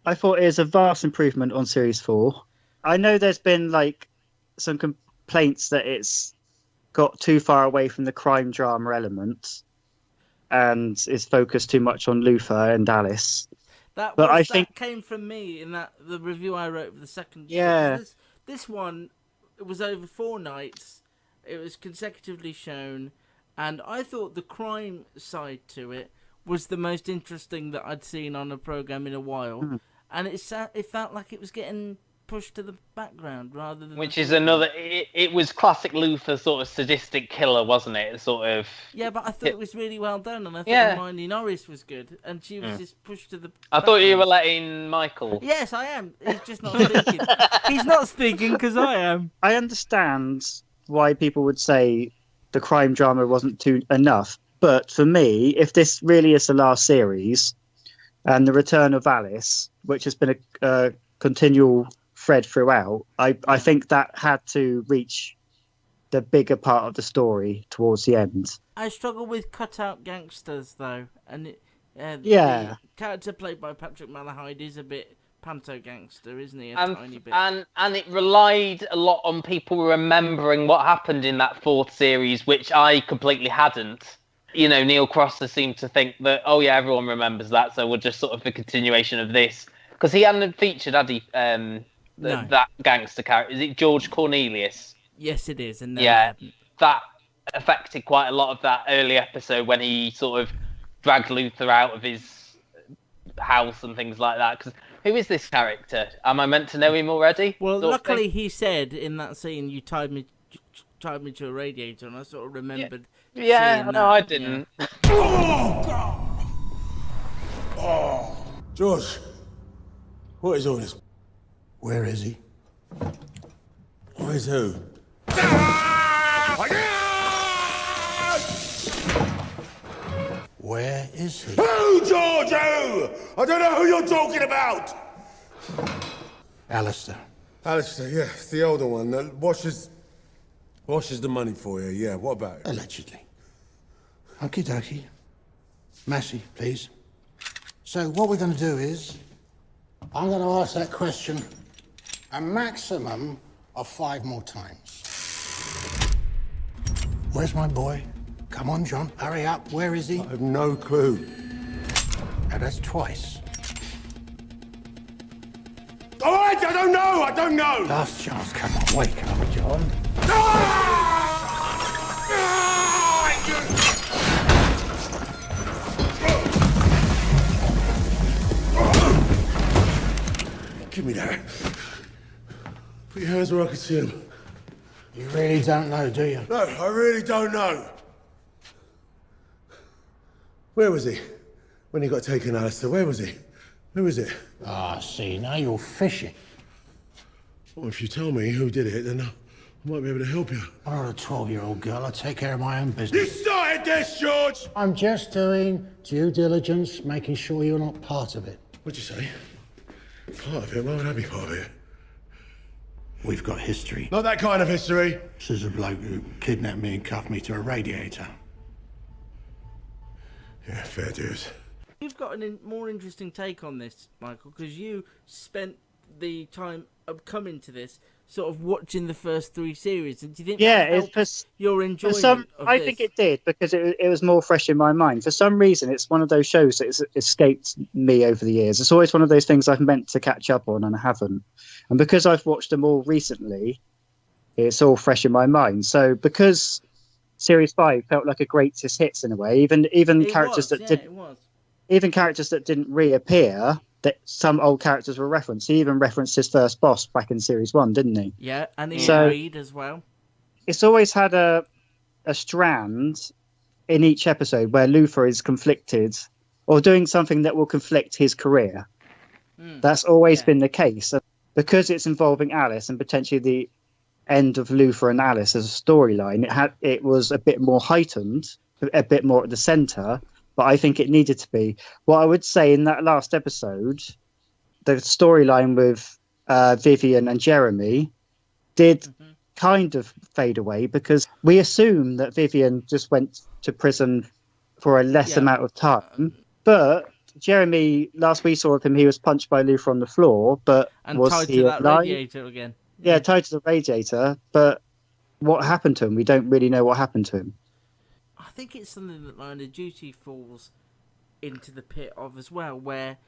I thought it is a vast improvement on Series 4. I know there's been like some complaints that it's got too far away from the crime drama element and is focused too much on Luther and Alice. That came from me in the review I wrote for the second. Yeah. This one, it was over 4 nights. It was consecutively shown, and I thought the crime side to it was the most interesting that I'd seen on a program in a while. Mm. And it felt like it was getting pushed to the background rather than... Which is another... It was classic Luther sort of sadistic killer, wasn't it? Sort of... Yeah, but I thought it was really well done, and I thought Hermione Norris was good, and she was just pushed to the I thought you were letting Michael... Yes, I am. He's just not speaking. He's not speaking because I am. I understand why people would say the crime drama wasn't enough, but for me, if this really is the last series, and the return of Alice, which has been a continual thread throughout, I think that had to reach the bigger part of the story towards the end. I struggle with cut-out gangsters, though, and the character played by Patrick Malahide is a bit panto-gangster, isn't he? Tiny bit. And it relied a lot on people remembering what happened in that 4th series, which I completely hadn't. You know, Neil Crosser seemed to think that, oh yeah, everyone remembers that, so we're just sort of a continuation of this. Because he hadn't featured, had he, that gangster character? Is it George Cornelius? Yes, it is. And that affected quite a lot of that early episode when he sort of dragged Luther out of his house and things like that. Because who is this character? Am I meant to know him already? Well, luckily he said in that scene, "You tied me to a radiator," and I sort of remembered. Yeah, no, I didn't. Yeah. Oh, God! Oh, George, what is all this? Where is he? Where's who? Where is he? Who, George, who? I don't know who you're talking about! Alistair. Alistair, yeah, it's the older one that washes the money for you, yeah, what about it? Allegedly. Okie dokie. Massey, please. So what we're going to do is, I'm going to ask that question a maximum of 5 more times. Where's my boy? Come on, John, hurry up. Where is he? I have no clue. Now, that's twice. All right, I don't know! Last chance, come on, wake up, John. Give me that. Put your hands where I can see them. You really don't know, do you? No, I really don't know. Where was he? When he got taken, Alistair, where was he? Who was it? Ah, see, now you're fishing. Well, if you tell me who did it, then I might be able to help you. I'm not a 12-year-old girl. I take care of my own You business. started this, George! I'm just doing due diligence, making sure you're not part of it. What'd you say? Part of it? Why would I be part of it? We've got history. Not that kind of history. This is a bloke who kidnapped me and cuffed me to a radiator. Yeah, fair dues. You've got a more interesting take on this, Michael, because you spent the time of coming to this sort of watching the first 3 series, and do you think that helped your enjoyment of I this? think it did, because it was more fresh in my mind. For some reason, it's one of those shows that has escaped me over the years. It's always one of those things I've meant to catch up on and I haven't. And because I've watched them all recently, it's all fresh in my mind. So because Series 5 felt like a greatest hits in a way, even characters even characters that didn't reappear, that some old characters were referenced. He even referenced his first boss back in Series 1, didn't he? Yeah, and Ian Reed as well. It's always had a strand in each episode where Luther is conflicted or doing something that will conflict his career. That's always been the case. Because it's involving Alice and potentially the end of Luther and Alice as a storyline, it was a bit more heightened, a bit more at the centre, but I think it needed to be. What I would say in that last episode, the storyline with Vivian and Jeremy did kind of fade away, because we assume that Vivian just went to prison for a less amount of time, but Jeremy, last we saw of him, he was punched by Luther on the floor, but And was tied he to that alive? radiator again. Yeah, tied to the radiator, but what happened to him? We don't really know what happened to him. I think it's something that Line of Duty falls into the pit of as well, where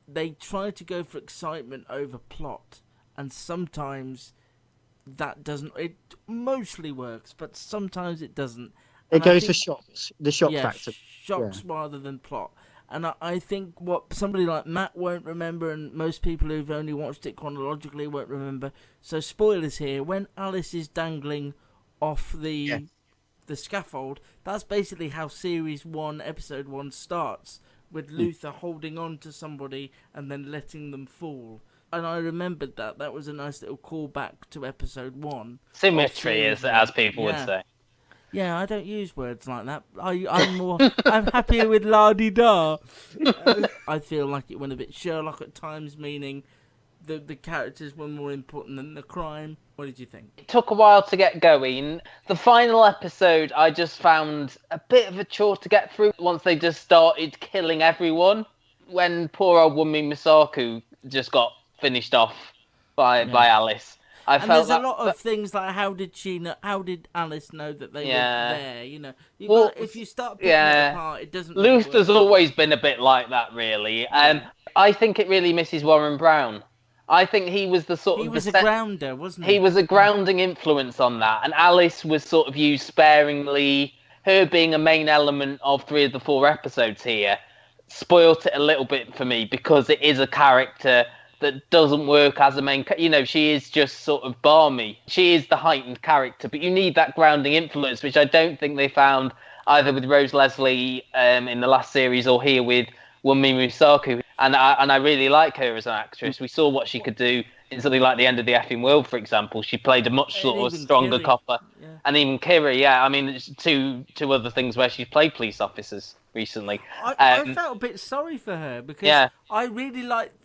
they try to go for excitement over plot, and sometimes that doesn't. It mostly works, but sometimes it doesn't. It goes for shocks, the shock yeah, factor. Shocks rather than plot. And I think what somebody like Matt won't remember, and most people who've only watched it chronologically won't remember. So spoilers here: when Alice is dangling off the scaffold, that's basically how Series 1, Episode 1 starts, with Luther holding on to somebody and then letting them fall. And I remembered that. That was a nice little callback to Episode 1. Symmetry, as people would say. Yeah, I don't use words like that. I'm happier with la-di-da. I feel like it went a bit Sherlock at times, meaning the characters were more important than the crime. What did you think? It took a while to get going. The final episode I just found a bit of a chore to get through once they just started killing everyone. When poor old woman Misaku just got finished off by Alice. There's a lot of things like how did Alice know that they were there? You know, if you start picking it apart, it doesn't. Luther's always been a bit like that, really. I think it really misses Warren Brown. I think he was the sort of... He was a grounder, wasn't he? He was a grounding influence on that. And Alice was sort of used sparingly. Her being a main element of 3 of the 4 episodes here spoilt it a little bit for me, because it is a character that doesn't work as a main... You know, she is just sort of balmy. She is the heightened character, but you need that grounding influence, which I don't think they found either with Rose Leslie in the last series or here with Wunmi Musaku. And I really like her as an actress. We saw what she could do in something like The End of the Effing World, for example. She played a much sort of stronger copper. Yeah. And even Kiri, I mean, it's two other things where she's played police officers recently. I felt a bit sorry for her, because I really liked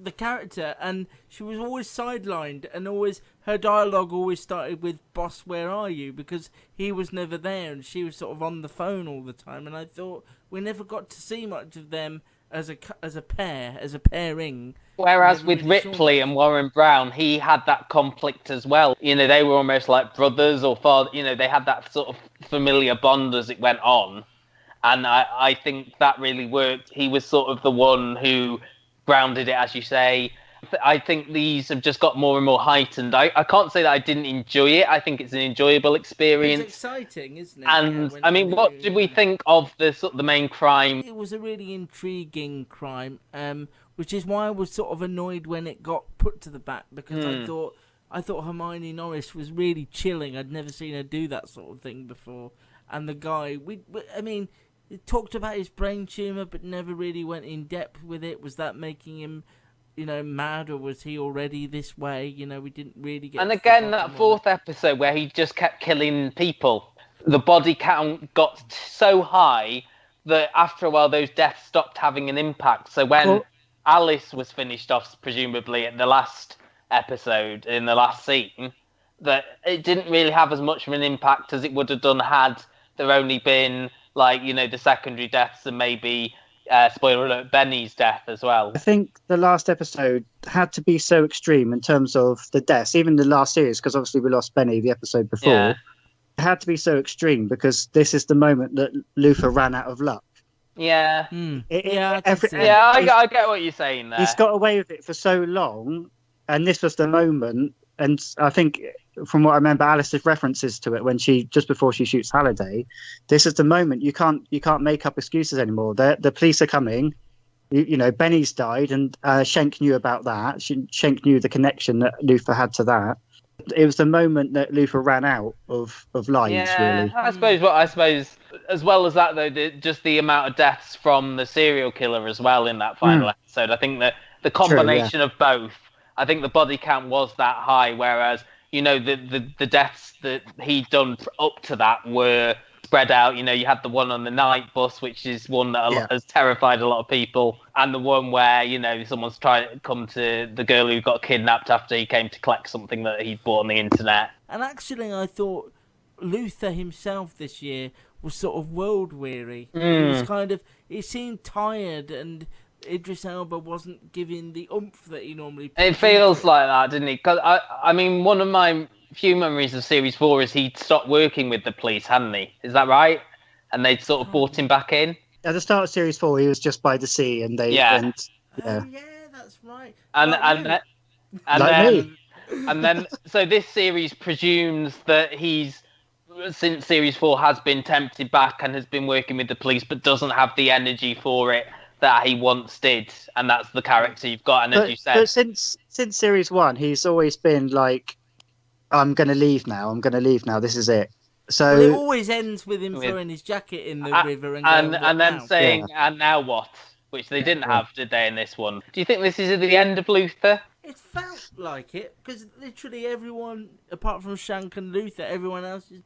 the character, and she was always sidelined, and always her dialogue always started with "Boss, where are you?" because he was never there, and she was sort of on the phone all the time. And I thought we never got to see much of them as a pair, as a pairing. Whereas with Ripley and Warren Brown, he had that conflict as well. You know, they were almost like brothers or father. You know, they had that sort of familiar bond as it went on. And I think that really worked. He was sort of the one who grounded it, as you say. I think these have just got more and more heightened. I can't say that I didn't enjoy it. I think it's an enjoyable experience. It's exciting, isn't it? And I mean, what did we think of the main crime? It was a really intriguing crime, which is why I was sort of annoyed when it got put to the back, because I thought Hermione Norris was really chilling. I'd never seen her do that sort of thing before. And the guy, he talked about his brain tumour, but never really went in depth with it. Was that making him, mad, or was he already this way? We didn't really get... And again, that 4th episode where he just kept killing people, the body count got so high that after a while those deaths stopped having an impact. So when Alice was finished off, presumably at the last episode, in the last scene, that it didn't really have as much of an impact as it would have done had there only been, the secondary deaths and maybe... spoiler alert, Benny's death as well. I think the last episode had to be so extreme in terms of the deaths, even the last series, because obviously we lost Benny the episode before. Yeah. It had to be so extreme because this is the moment that Luther ran out of luck. Yeah. I get what you're saying there. He's got away with it for so long, and this was the moment. And I think, from what I remember, Alice's references to it when just before she shoots Halliday, this is the moment. You can't make up excuses anymore. The police are coming. Benny's died, and Schenk knew about that. Schenk knew the connection that Luther had to that. It was the moment that Luther ran out of lives. Really. I suppose as well as that, though, just the amount of deaths from the serial killer as well in that final episode. I think that the combination of both. I think the body count was that high, whereas, the deaths that he'd done up to that were spread out. You had the one on the night bus, which is one that has terrified a lot of people, and the one where, someone's trying to come to the girl who got kidnapped after he came to collect something that he'd bought on the internet. And actually, I thought Luther himself this year was sort of world weary. He was kind of, he seemed tired, and Idris Elba wasn't giving the oomph that he normally puts It feels like that, didn't he? Because I mean, one of my few memories of Series 4 is he'd stopped working with the police, hadn't he? Is that right? And they'd sort of brought him back in. At the start of Series 4, he was just by the sea, and they went. Yeah. Oh, yeah, that's right. And then, so this series presumes that since Series 4 has been tempted back and has been working with the police, but doesn't have the energy for it that he once did, and that's the character you've got. And as you said, but since Series 1, he's always been like, I'm going to leave now. This is it. So it always ends with him throwing his jacket in the river and then saying, "And now what?" Which they didn't have, did they, in this one? Do you think this is at the end of Luther? It felt like it, because literally everyone, apart from Shank and Luther, everyone else is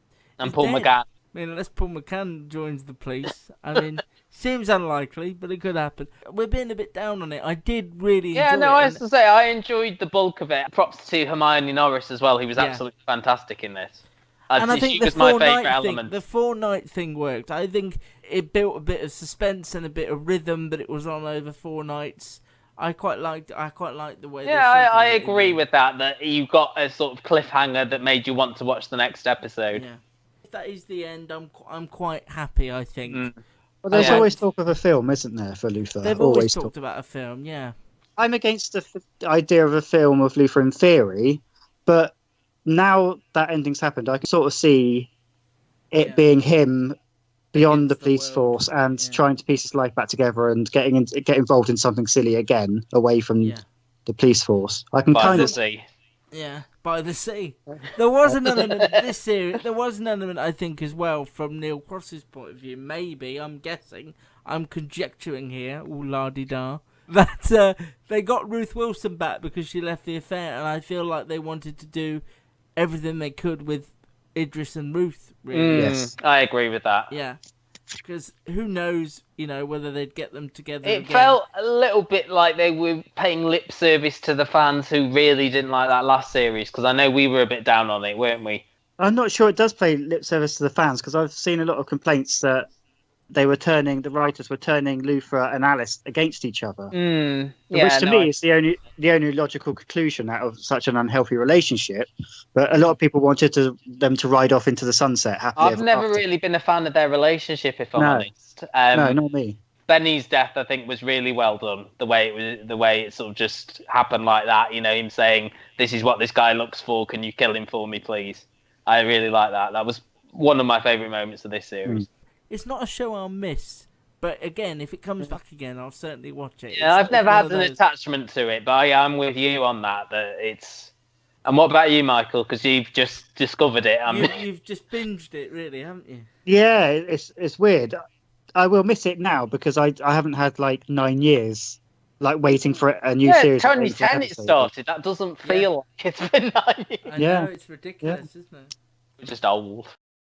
Paul dead. McGann. I mean, unless Paul McGann joins the police. I mean, seems unlikely, but it could happen. We're being a bit down on it. I did really enjoy it. I have to say, I enjoyed the bulk of it. Props to Hermione Norris as well, who was absolutely fantastic in this. And I think she was my favourite element. The 4-night thing worked. I think it built a bit of suspense and a bit of rhythm that it was on over 4 nights. I quite liked the way. Yeah, I agree with that. That you got a sort of cliffhanger that made you want to watch the next episode. Yeah, if that is the end, I'm quite happy. I think. Well, there's always talk of a film, isn't there, for Luther? They've always talked about a film. Yeah. I'm against the idea of a film of Luther in theory, but now that ending's happened, I can sort of see it being him beyond the police force and trying to piece his life back together and get involved in something silly again, away from the police force. I can By the sea. Yeah, by the sea. There was an element of this series. There was an element, I think, as well, from Neil Cross's point of view. Maybe, I'm guessing, I'm conjecturing here, all la-di-da, that they got Ruth Wilson back because she left the affair, and I feel like they wanted to do everything they could with Idris and Ruth, really. Yes, I agree with that. Yeah, because who knows, whether they'd get them together It again. felt a little bit like they were paying lip service to the fans who really didn't like that last series, because I know we were a bit down on it, weren't we? I'm not sure it does pay lip service to the fans, because I've seen a lot of complaints that the writers were turning Luther and Alice against each other. Which to me is the only logical conclusion out of such an unhealthy relationship. But a lot of people wanted them to ride off into the sunset happily. I've never really been a fan of their relationship, if I'm honest. No, not me. Benny's death, I think, was really well done. The way it sort of just happened like that. Him saying, "This is what this guy looks for. Can you kill him for me, please?" I really like that. That was one of my favourite moments of this series. It's not a show I'll miss, but again, if it comes back again, I'll certainly watch it. Yeah, I've never had an attachment to it, but I am with you on that. And what about you, Michael? Because you've just discovered it. You've just binged it, really, haven't you? Yeah, it's weird. I will miss it now because I haven't had 9 years waiting for a new series. 2010 it started. That doesn't feel like it's been 9 years. I know, it's ridiculous, isn't it? We're just old.